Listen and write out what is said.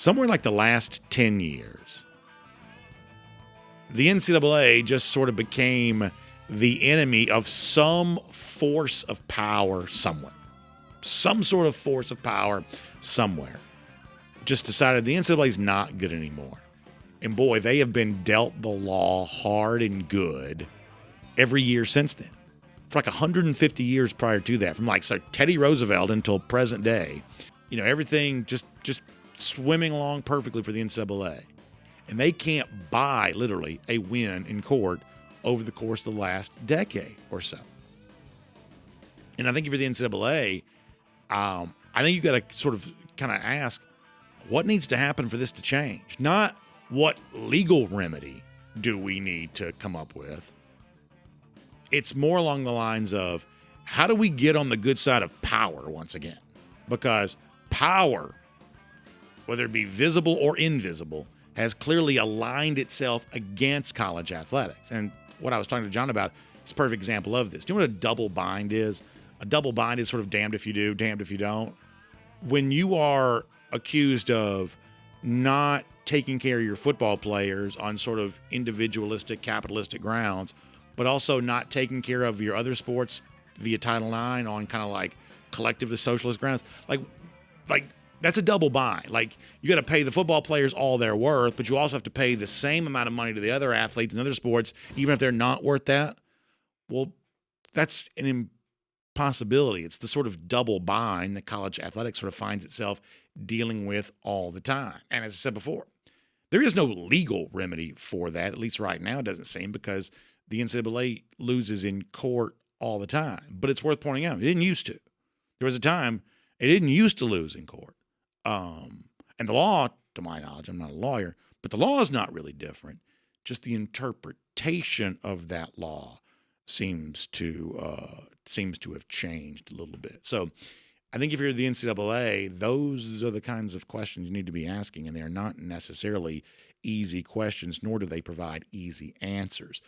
somewhere like the last 10 years, the NCAA just sort of became the enemy of some force of power somewhere. Some sort of force of power somewhere. Just decided the NCAA is not good anymore. And boy, they have been dealt the law hard and good every year since then. For like 150 years prior to that, from like Teddy Roosevelt until present day, everything just swimming along perfectly for the NCAA. And they can't buy, literally, a win in court over the course of the last decade or so. And I think for the NCAA, I think you got to sort of kind of ask, what needs to happen for this to change? Not what legal remedy do we need to come up with. It's more along the lines of, how do we get on the good side of power once again? Because power, whether it be visible or invisible, has clearly aligned itself against college athletics. And what I was talking to John about is a perfect example of this. Do you know what a double bind is? A double bind is sort of damned if you do, damned if you don't. When you are accused of not taking care of your football players on sort of individualistic, capitalistic grounds, but also not taking care of your other sports via Title IX on kind of like collectively socialist grounds, like that's a double bind. Like, you got to pay the football players all they're worth, but you also have to pay the same amount of money to the other athletes in other sports, even if they're not worth that. Well, that's an impossibility. It's the sort of double bind that college athletics sort of finds itself dealing with all the time. And as I said before, there is no legal remedy for that, at least right now it doesn't seem, because the NCAA loses in court all the time. But it's worth pointing out, it didn't used to. There was a time it didn't used to lose in court. And the law, to my knowledge, I'm not a lawyer, but the law is not really different. Just the interpretation of that law seems to have changed a little bit. So I think if you're the NCAA, those are the kinds of questions you need to be asking, and they're not necessarily easy questions, nor do they provide easy answers.